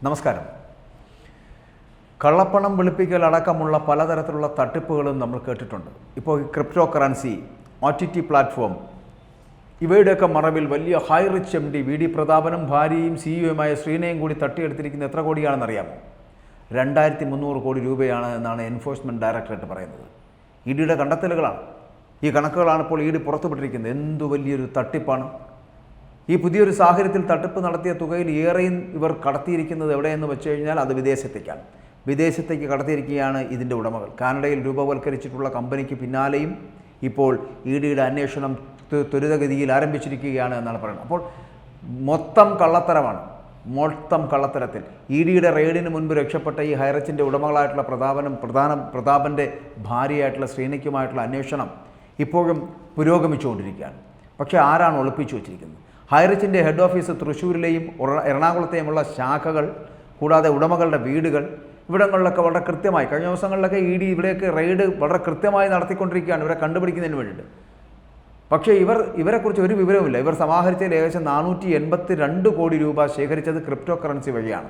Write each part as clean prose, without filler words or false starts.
നമസ്കാരം. കള്ളപ്പണം വെളുപ്പിക്കൽ അടക്കമുള്ള പലതരത്തിലുള്ള തട്ടിപ്പുകളും നമ്മൾ കേട്ടിട്ടുണ്ട്. ഇപ്പോൾ ഈ ക്രിപ്റ്റോ കറൻസി, OTT പ്ലാറ്റ്ഫോം, ഇവയുടെയൊക്കെ മറവിൽ വലിയ ഹൈ റിച്ച് MD VD പ്രതാപനും ഭാര്യയും CEO-യുമായ ശ്രീനയും കൂടി തട്ടിയെടുത്തിരിക്കുന്ന എത്ര കോടിയാണെന്നറിയാമോ? 2300 കോടി രൂപയാണ് എന്നാണ് എൻഫോഴ്സ്മെൻറ്റ് ഡയറക്ടറേറ്റ് പറയുന്നത്. EDയുടെ കണ്ടെത്തലുകളാണ്. ഈ കണക്കുകളാണ് ഇപ്പോൾ ED പുറത്തുവിട്ടിരിക്കുന്നത്. എന്തു വലിയൊരു തട്ടിപ്പാണ്! ഈ പുതിയൊരു സാഹചര്യത്തിൽ തട്ടിപ്പ് നടത്തിയ തുകയിൽ ഏറെയും ഇവർ കടത്തിയിരിക്കുന്നത് എവിടെയെന്ന് വെച്ച് കഴിഞ്ഞാൽ അത് വിദേശത്തേക്കാണ്. വിദേശത്തേക്ക് കടത്തിയിരിക്കുകയാണ് ഇതിൻ്റെ ഉടമകൾ. കാനഡയിൽ രൂപവൽക്കരിച്ചിട്ടുള്ള കമ്പനിക്ക് പിന്നാലെയും ഇപ്പോൾ EDയുടെ അന്വേഷണം ത്വരിതഗതിയിൽ ആരംഭിച്ചിരിക്കുകയാണ് എന്നാണ് പറയുന്നത്. അപ്പോൾ മൊത്തം കള്ളത്തരമാണ്. മൊത്തം കള്ളത്തരത്തിൽ EDയുടെ റെയ്ഡിന് മുൻപ് രക്ഷപ്പെട്ട ഈ ഹൈറിച്ചിൻ്റെ ഉടമകളായിട്ടുള്ള പ്രതാപൻ്റെ ഭാര്യയായിട്ടുള്ള ശ്രീനയ്ക്കുമായിട്ടുള്ള അന്വേഷണം ഇപ്പോഴും പുരോഗമിച്ചുകൊണ്ടിരിക്കുകയാണ്. പക്ഷേ ആരാണ് ഒളിപ്പിച്ചു വച്ചിരിക്കുന്നത്? ഹൈറിച്ചിൻ്റെ ഹെഡ് ഓഫീസ് തൃശ്ശൂരിലെയും എറണാകുളത്തെയുമുള്ള ശാഖകൾ, കൂടാതെ ഉടമകളുടെ വീടുകൾ, ഇവിടങ്ങളിലൊക്കെ വളരെ കൃത്യമായി കഴിഞ്ഞ ദിവസങ്ങളിലൊക്കെ ED ഇവിടെയൊക്കെ റെയ്ഡ് വളരെ കൃത്യമായി നടത്തിക്കൊണ്ടിരിക്കുകയാണ് ഇവരെ കണ്ടുപിടിക്കുന്നതിന് വേണ്ടിയിട്ട്. പക്ഷേ ഇവരെക്കുറിച്ച് ഒരു വിവരവുമില്ല. ഇവർ സമാഹരിച്ചതിൽ ഏകദേശം 482 കോടി രൂപ ശേഖരിച്ചത് ക്രിപ്റ്റോ കറൻസി വഴിയാണ്.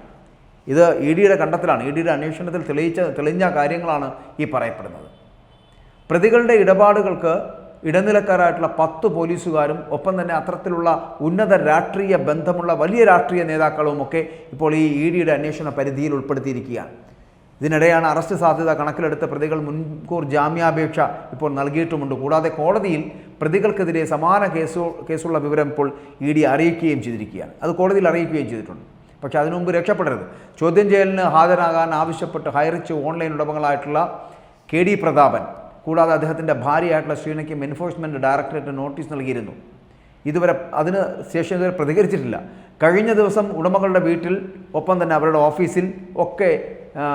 ഇത് EDയുടെ കണ്ടെത്തലാണ്. EDയുടെ അന്വേഷണത്തിൽ തെളിഞ്ഞ കാര്യങ്ങളാണ് ഈ പറയപ്പെടുന്നത്. പ്രതികളുടെ ഇടപാടുകൾക്ക് ഇടനിലക്കാരായിട്ടുള്ള 10 പോലീസുകാരും ഒപ്പം തന്നെ അത്തരത്തിലുള്ള ഉന്നത രാഷ്ട്രീയ ബന്ധമുള്ള വലിയ രാഷ്ട്രീയ നേതാക്കളുമൊക്കെ ഇപ്പോൾ ഈ EDയുടെ അന്വേഷണ പരിധിയിൽ ഉൾപ്പെടുത്തിയിരിക്കുകയാണ്. ഇതിനിടെയാണ് അറസ്റ്റ് സാധ്യത കണക്കിലെടുത്ത പ്രതികൾ മുൻകൂർ ജാമ്യാപേക്ഷ ഇപ്പോൾ നൽകിയിട്ടുമുണ്ട്. കൂടാതെ കോടതിയിൽ പ്രതികൾക്കെതിരെ സമാന കേസുള്ള വിവരം ഇപ്പോൾ ED അറിയിക്കുകയും ചെയ്തിരിക്കുകയാണ്. അത് കോടതിയിൽ അറിയിക്കുകയും ചെയ്തിട്ടുണ്ട്. പക്ഷേ അതിനു മുമ്പ് രക്ഷപ്പെടരുത്. ചോദ്യം ചെയ്യലിന് ഹാജരാകാൻ ആവശ്യപ്പെട്ട് ഹൈറിച്ച് ഓൺലൈൻ ഉടമകളായിട്ടുള്ള KD പ്രതാപൻ, കൂടാതെ അദ്ദേഹത്തിൻ്റെ ഭാര്യയായിട്ടുള്ള ശ്രീനയ്ക്കും എൻഫോഴ്സ്മെൻറ്റ് ഡയറക്ടറേറ്റ് നോട്ടീസ് നൽകിയിരുന്നു. ഇതുവരെ അതിന് ശേഷം ഇതുവരെ പ്രതികരിച്ചിട്ടില്ല. കഴിഞ്ഞ ദിവസം ഉടമകളുടെ വീട്ടിൽ ഒപ്പം തന്നെ അവരുടെ ഓഫീസിൽ ഒക്കെ,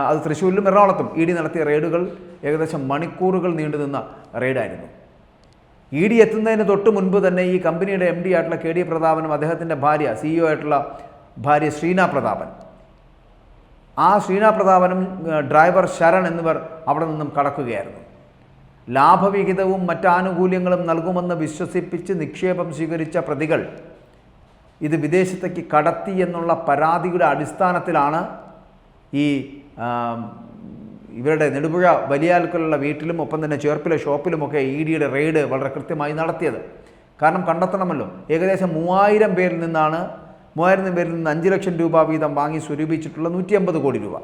അത് തൃശ്ശൂരിലും എറണാകുളത്തും ED നടത്തിയ റെയ്ഡുകൾ ഏകദേശം മണിക്കൂറുകൾ നീണ്ടുനിന്ന റെയ്ഡായിരുന്നു. ED എത്തുന്നതിന് തൊട്ട് മുൻപ് തന്നെ ഈ കമ്പനിയുടെ MD ആയിട്ടുള്ള KD പ്രതാപനും അദ്ദേഹത്തിൻ്റെ ഭാര്യ CEO ആയിട്ടുള്ള ഭാര്യ ശ്രീന പ്രതാപൻ, ആ ശ്രീന പ്രതാപനും ഡ്രൈവർ ശരൺ എന്നിവർ അവിടെ നിന്നും കടക്കുകയായിരുന്നു. ലാഭവിഹിതവും മറ്റാനുകൂല്യങ്ങളും നൽകുമെന്ന് വിശ്വസിപ്പിച്ച് നിക്ഷേപം സ്വീകരിച്ച പ്രതികൾ ഇത് വിദേശത്തേക്ക് കടത്തി എന്നുള്ള പരാതിയുടെ അടിസ്ഥാനത്തിലാണ് ഈ ഇവരുടെ നെടുപുഴ വലിയാൽക്കലുള്ള വീട്ടിലും ഒപ്പം തന്നെ ചേർപ്പിലെ ഷോപ്പിലുമൊക്കെ EDയുടെ റെയ്ഡ് വളരെ കൃത്യമായി നടത്തിയത്. കാരണം കണ്ടെത്തണമല്ലോ. ഏകദേശം 3000 പേരിൽ നിന്ന് 5 ലക്ഷം രൂപ വീതം വാങ്ങി സ്വരൂപിച്ചിട്ടുള്ള 150 കോടി രൂപ.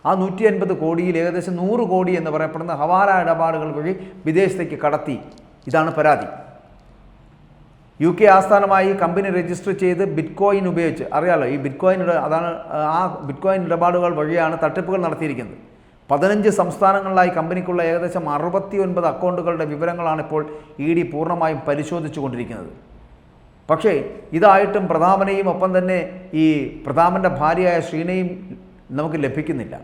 ആ 150 കോടിയിൽ ഏകദേശം 100 കോടി എന്ന് പറയപ്പെടുന്ന ഹവാല ഇടപാടുകൾ വഴി വിദേശത്തേക്ക് കടത്തി. ഇതാണ് പരാതി. UK ആസ്ഥാനമായി കമ്പനി രജിസ്റ്റർ ചെയ്ത് ബിറ്റ്കോയിൻ ഉപയോഗിച്ച്, അറിയാലോ ഈ അതാണ് ആ ബിറ്റ്കോയിൻ ഇടപാടുകൾ വഴിയാണ് തട്ടിപ്പുകൾ നടത്തിയിരിക്കുന്നത്. 15 സംസ്ഥാനങ്ങളിലായി കമ്പനിക്കുള്ള ഏകദേശം 69 അക്കൗണ്ടുകളുടെ വിവരങ്ങളാണ് ഇപ്പോൾ ED പൂർണ്ണമായും പരിശോധിച്ചു കൊണ്ടിരിക്കുന്നത്. പക്ഷേ ഇതായിട്ടും പ്രതാപനെയും ഒപ്പം തന്നെ ഈ പ്രതാപൻ്റെ ഭാര്യയായ ശ്രീനയും നമുക്ക് ലഭിക്കുന്നില്ല.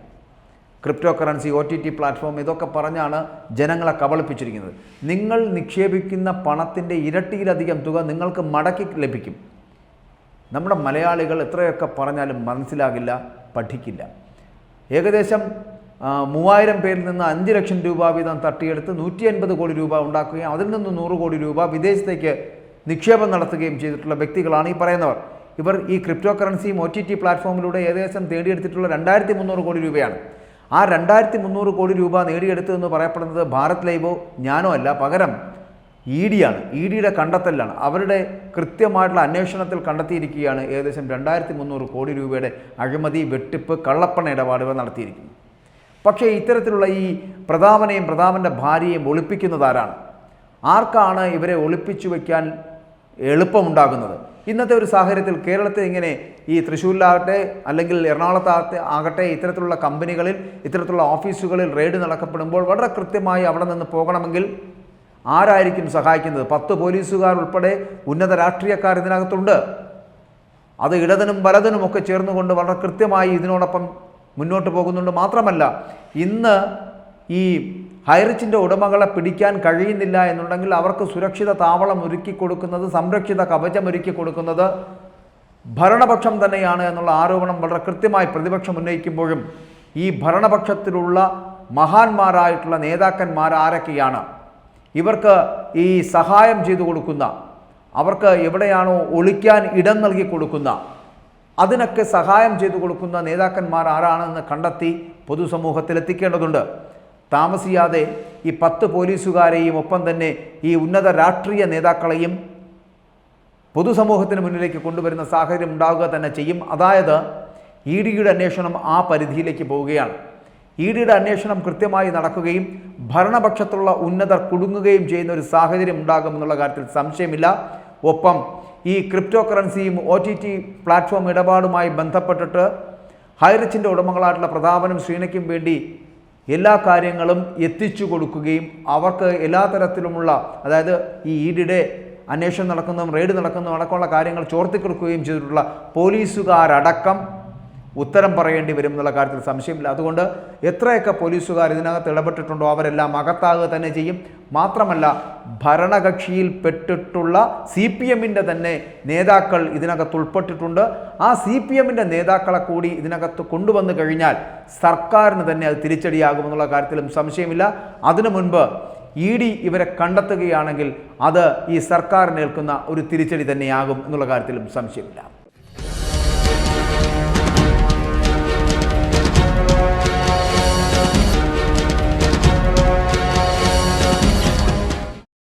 ക്രിപ്റ്റോ കറൻസി, OTT പ്ലാറ്റ്ഫോം, ഇതൊക്കെ പറഞ്ഞാണ് ജനങ്ങളെ കബളിപ്പിച്ചിരിക്കുന്നത്. നിങ്ങൾ നിക്ഷേപിക്കുന്ന പണത്തിൻ്റെ ഇരട്ടിയിലധികം തുക നിങ്ങൾക്ക് മടക്കി ലഭിക്കും. നമ്മുടെ മലയാളികൾ എത്രയൊക്കെ പറഞ്ഞാലും മനസ്സിലാകില്ല, പഠിക്കില്ല. ഏകദേശം 3000 പേരിൽ നിന്ന് 5 ലക്ഷം രൂപ വീതം തട്ടിയെടുത്ത് 150 കോടി രൂപ ഉണ്ടാക്കുകയും അതിൽ നിന്ന് 100 കോടി രൂപ വിദേശത്തേക്ക് നിക്ഷേപം നടത്തുകയും ചെയ്തിട്ടുള്ള വ്യക്തികളാണ് ഈ പറയുന്നവർ. ഇവർ ഈ ക്രിപ്റ്റോ കറൻസിയും OTT പ്ലാറ്റ്ഫോമിലൂടെ ഏകദേശം നേടിയെടുത്തിട്ടുള്ള 2300 കോടി രൂപയാണ്. ആ 2300 കോടി രൂപ നേടിയെടുത്തതെന്ന് പറയപ്പെടുന്നത് ഭാരത് ലൈവോ ഞാനോ അല്ല, പകരം EDയാണ്. EDയുടെ കണ്ടെത്തലാണ്. അവരുടെ കൃത്യമായിട്ടുള്ള അന്വേഷണത്തിൽ കണ്ടെത്തിയിരിക്കുകയാണ് ഏകദേശം 2300 കോടി രൂപയുടെ അഴിമതി, വെട്ടിപ്പ്, കള്ളപ്പണ ഇടപാടുകൾ നടത്തിയിരിക്കുന്നു. പക്ഷേ ഇത്തരത്തിലുള്ള ഈ പ്രതാപനെയും പ്രതാപൻ്റെ ഭാര്യയെയും ഒളിപ്പിക്കുന്നത് ആരാണ്? ആർക്കാണ് ഇവരെ ഒളിപ്പിച്ചു വയ്ക്കാൻ എളുപ്പമുണ്ടാകുന്നത്? ഇന്നത്തെ ഒരു സാഹചര്യത്തിൽ കേരളത്തിൽ ഇങ്ങനെ ഈ തൃശ്ശൂരിലാകട്ടെ അല്ലെങ്കിൽ എറണാകുളത്താകട്ടെ ഇത്തരത്തിലുള്ള കമ്പനികളിൽ, ഇത്തരത്തിലുള്ള ഓഫീസുകളിൽ റെയ്ഡ് നടക്കപ്പെടുമ്പോൾ വളരെ കൃത്യമായി അവിടെ നിന്ന് പോകണമെങ്കിൽ ആരായിരിക്കും സഹായിക്കുന്നത്? 10 പോലീസുകാർ ഉൾപ്പെടെ ഉന്നത രാഷ്ട്രീയക്കാർ ഇതിനകത്തുണ്ട്. അത് ഇടതിനും വലതിനുമൊക്കെ ചേർന്നുകൊണ്ട് വളരെ കൃത്യമായി ഇതിനോടൊപ്പം മുന്നോട്ട് പോകുന്നുണ്ട്. മാത്രമല്ല, ഇന്ന് ഈ ഹൈറിച്ചിൻ്റെ ഉടമകളെ പിടിക്കാൻ കഴിയുന്നില്ല എന്നുണ്ടെങ്കിൽ അവർക്ക് സുരക്ഷിത താവളം ഒരുക്കി കൊടുക്കുന്നത്, സംരക്ഷിത കവചം ഒരുക്കി കൊടുക്കുന്നത് ഭരണപക്ഷം തന്നെയാണ് എന്നുള്ള ആരോപണം വളരെ കൃത്യമായി പ്രതിപക്ഷം ഉന്നയിക്കുമ്പോഴും ഈ ഭരണപക്ഷത്തിലുള്ള മഹാന്മാരായിട്ടുള്ള നേതാക്കന്മാർ ആരൊക്കെയാണ്? ഇവർക്ക് ഈ സഹായം ചെയ്തു കൊടുക്കുന്ന, അവർക്ക് എവിടെയാണോ ഒളിക്കാൻ ഇടം നൽകി കൊടുക്കുന്ന അതിനൊക്കെ സഹായം ചെയ്തു കൊടുക്കുന്ന നേതാക്കന്മാർ ആരാണെന്ന് കണ്ടെത്തി പൊതുസമൂഹത്തിൽ എത്തിക്കേണ്ടതുണ്ട്. താമസിയാതെ ഈ 10 പോലീസുകാരെയും ഒപ്പം തന്നെ ഈ ഉന്നത രാഷ്ട്രീയ നേതാക്കളെയും പൊതുസമൂഹത്തിന് മുന്നിലേക്ക് കൊണ്ടുവരുന്ന സാഹചര്യം ഉണ്ടാവുക തന്നെ ചെയ്യും. അതായത് EDയുടെ അന്വേഷണം ആ പരിധിയിലേക്ക് പോവുകയാണ്. EDയുടെ അന്വേഷണം കൃത്യമായി നടക്കുകയും ഭരണപക്ഷത്തുള്ള ഉന്നതർ കുടുങ്ങുകയും ചെയ്യുന്ന ഒരു സാഹചര്യം ഉണ്ടാകുമെന്നുള്ള കാര്യത്തിൽ സംശയമില്ല. ഒപ്പം ഈ ക്രിപ്റ്റോ കറൻസിയും OTT പ്ലാറ്റ്ഫോം ഇടപാടുമായി ബന്ധപ്പെട്ടിട്ട് ഹൈറിച്ചിൻ്റെ ഉടമകളായിട്ടുള്ള പ്രതാപനും ശ്രീനയ്ക്കും വേണ്ടി എല്ലാ കാര്യങ്ങളും എത്തിച്ചു കൊടുക്കുകയും അവർക്ക് എല്ലാ തരത്തിലുമുള്ള, അതായത് ഈ EDയുടെ അന്വേഷണം നടക്കുന്നതും റെയ്ഡ് നടക്കുന്നതും അടക്കമുള്ള കാര്യങ്ങൾ ചോർത്തിക്കൊടുക്കുകയും ചെയ്തിട്ടുള്ള പോലീസുകാരടക്കം ഉത്തരം പറയേണ്ടി വരും എന്നുള്ള കാര്യത്തിൽ സംശയമില്ല. അതുകൊണ്ട് എത്രയൊക്കെ പോലീസുകാർ ഇതിനകത്ത് ഇടപെട്ടിട്ടുണ്ടോ അവരെല്ലാം അകത്താകുക തന്നെ ചെയ്യും. മാത്രമല്ല ഭരണകക്ഷിയിൽ പെട്ടിട്ടുള്ള CPMൻ്റെ തന്നെ നേതാക്കൾ ഇതിനകത്ത് ഉൾപ്പെട്ടിട്ടുണ്ട്. ആ CPMൻ്റെ നേതാക്കളെ കൂടി ഇതിനകത്ത് കൊണ്ടുവന്നു കഴിഞ്ഞാൽ സർക്കാരിന് തന്നെ അത് തിരിച്ചടിയാകുമെന്നുള്ള കാര്യത്തിലും സംശയമില്ല. അതിനു മുൻപ് ED ഇവരെ കണ്ടെത്തുകയാണെങ്കിൽ അത് ഈ സർക്കാരിനേൽക്കുന്ന ഒരു തിരിച്ചടി തന്നെയാകും എന്നുള്ള കാര്യത്തിലും സംശയമില്ല.